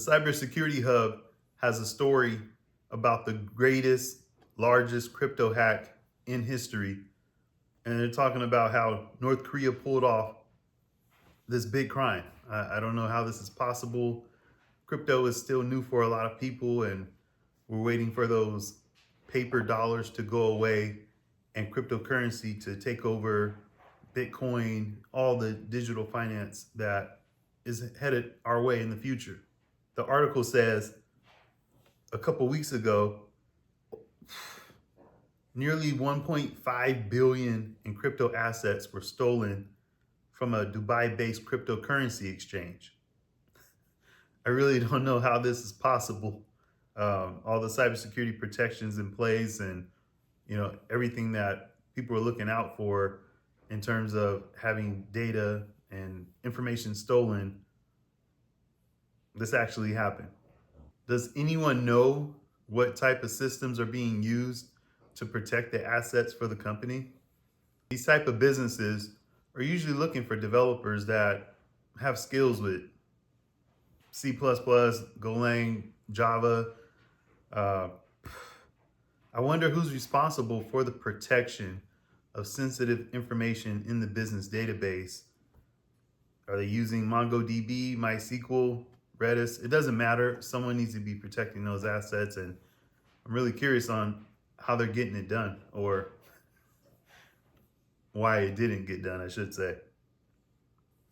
Cybersecurity Hub has a story about the greatest, largest crypto hack in history. And they're talking about how North Korea pulled off this big crime. I don't know how this is possible. Crypto is still new for a lot of people, and we're waiting for those paper dollars to go away and cryptocurrency to take over Bitcoin, all the digital finance that is headed our way in the future. The article says a couple weeks ago, nearly 1.5 billion in crypto assets were stolen from a Dubai-based cryptocurrency exchange. I really don't know how this is possible. All the cybersecurity protections in place, and everything that people are looking out for in terms of having data and information stolen. This actually happened. Does anyone know what type of systems are being used to protect the assets for the company? These type of businesses are usually looking for developers that have skills with C++, Golang, Java. I wonder who's responsible for the protection of sensitive information in the business database. Are they using MongoDB, MySQL, Redis? It doesn't matter. Someone needs to be protecting those assets, and I'm really curious on how they're getting it done, or why it didn't get done, I should say.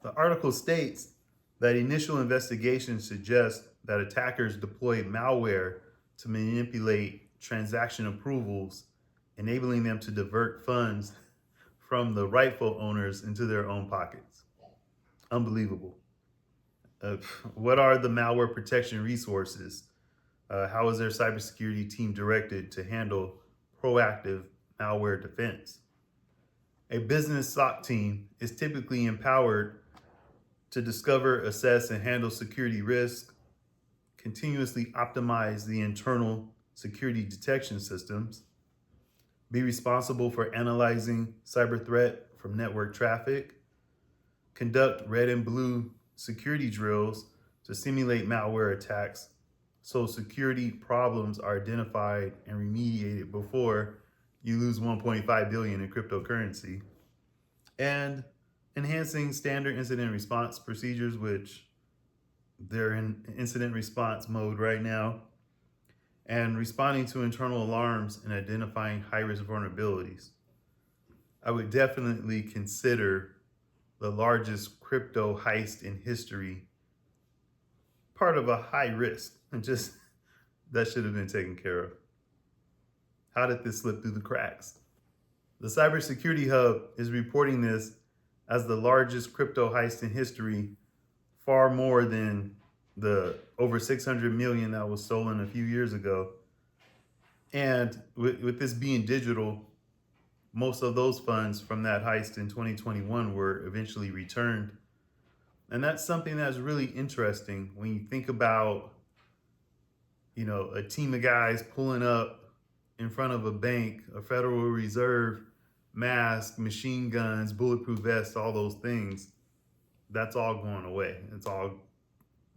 The article states that initial investigations suggest that attackers deployed malware to manipulate transaction approvals, enabling them to divert funds from the rightful owners into their own pockets. Unbelievable. What are the malware protection resources? How is their cybersecurity team directed to handle proactive malware defense? A business SOC team is typically empowered to discover, assess, and handle security risks, continuously optimize the internal security detection systems, be responsible for analyzing cyber threat from network traffic, conduct red and blue security drills to simulate malware attacks so security problems are identified and remediated before you lose 1.5 billion in cryptocurrency, and enhancing standard incident response procedures, which they're in incident response mode right now, and responding to internal alarms and identifying high-risk vulnerabilities. I would definitely consider the largest crypto heist in history part of a high risk, and just that should have been taken care of. How did this slip through the cracks? The Cybersecurity Hub is reporting this as the largest crypto heist in history, far more than the over 600 million that was stolen a few years ago. And with this being digital, most of those funds from that heist in 2021 were eventually returned. And that's something that's really interesting when you think about, a team of guys pulling up in front of a bank, a Federal Reserve, mask, machine guns, bulletproof vests, all those things. That's all going away. It's all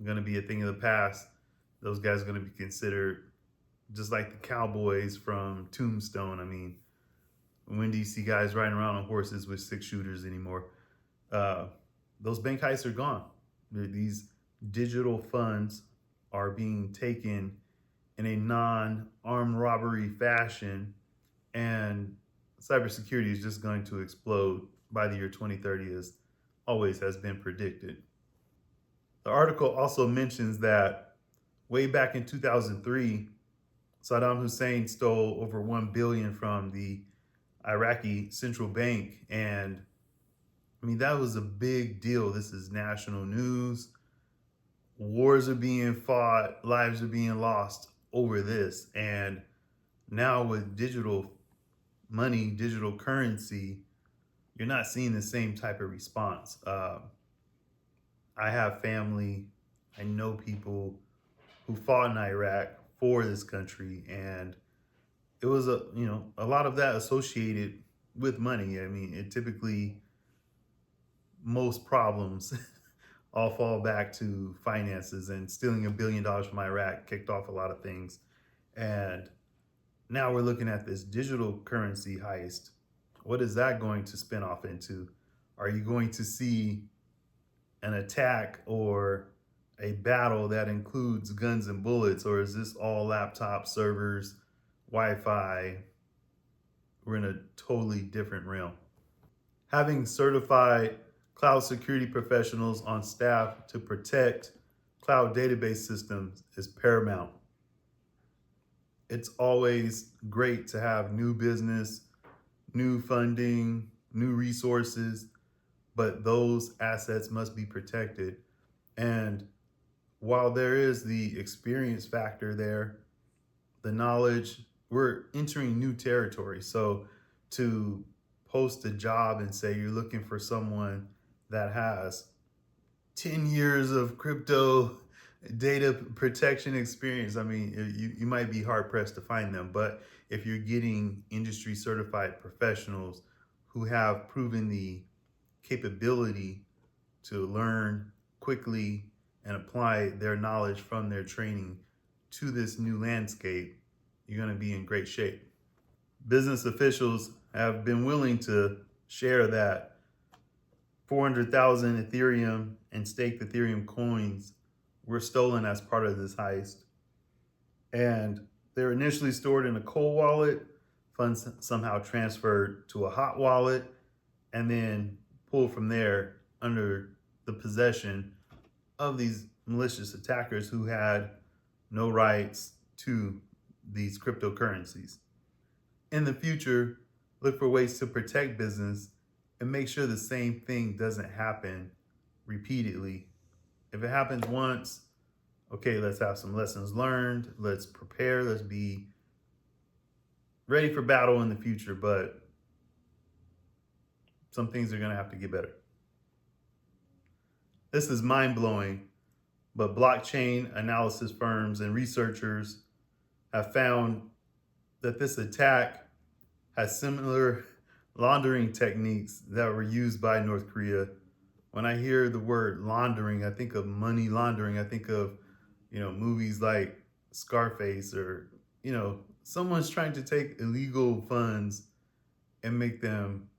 going to be a thing of the past. Those guys are going to be considered just like the cowboys from Tombstone. I mean, when do you see guys riding around on horses with 6-shooters anymore? Those bank heists are gone. These digital funds are being taken in a non-armed robbery fashion, and cybersecurity is just going to explode by the year 2030, as always has been predicted. The article also mentions that way back in 2003, Saddam Hussein stole over 1 billion from the Iraqi central bank, and I mean, that was a big deal. This is national news. Wars are being fought, lives are being lost over this. And now with digital money, digital currency, you're not seeing the same type of response. I have family, I know people who fought in Iraq for this country, and it was a lot of that associated with money. I mean, it typically, most problems all fall back to finances, and stealing $1 billion from Iraq kicked off a lot of things. And now we're looking at this digital currency heist. What is that going to spin off into? Are you going to see an attack or a battle that includes guns and bullets, or is this all laptop servers, Wi-Fi? We're in a totally different realm. Having certified cloud security professionals on staff to protect cloud database systems is paramount. It's always great to have new business, new funding, new resources, but those assets must be protected. And while there is the experience factor there, the knowledge, we're entering new territory. So to post a job and say you're looking for someone that has 10 years of crypto data protection experience, I mean, you might be hard pressed to find them. But if you're getting industry certified professionals who have proven the capability to learn quickly and apply their knowledge from their training to this new landscape, you're going to be in great shape. Business officials have been willing to share that 400,000 Ethereum and staked Ethereum coins were stolen as part of this heist. And they're initially stored in a cold wallet, funds somehow transferred to a hot wallet, and then pulled from there under the possession of these malicious attackers who had no rights to these cryptocurrencies. In the future, look for ways to protect business and make sure the same thing doesn't happen repeatedly. If it happens once, okay, let's have some lessons learned. Let's prepare. Let's be ready for battle in the future, but some things are going to have to get better. This is mind-blowing, but blockchain analysis firms and researchers have found that this attack has similar laundering techniques that were used by North Korea. When I hear the word laundering, I think of money laundering. I think of, movies like Scarface, or, someone's trying to take illegal funds and make them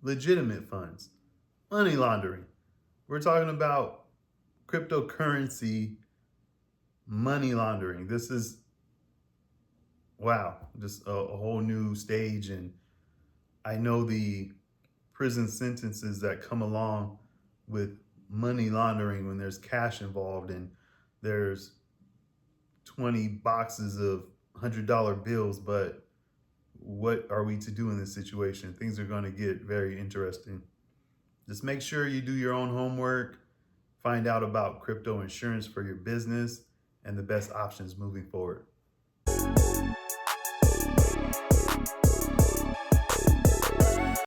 legitimate funds. Money laundering. We're talking about cryptocurrency money laundering. This is, wow, just a whole new stage. And I know the prison sentences that come along with money laundering when there's cash involved and there's 20 boxes of $100 bills. But what are we to do in this situation? Things are going to get very interesting. Just make sure you do your own homework, find out about crypto insurance for your business, and the best options moving forward.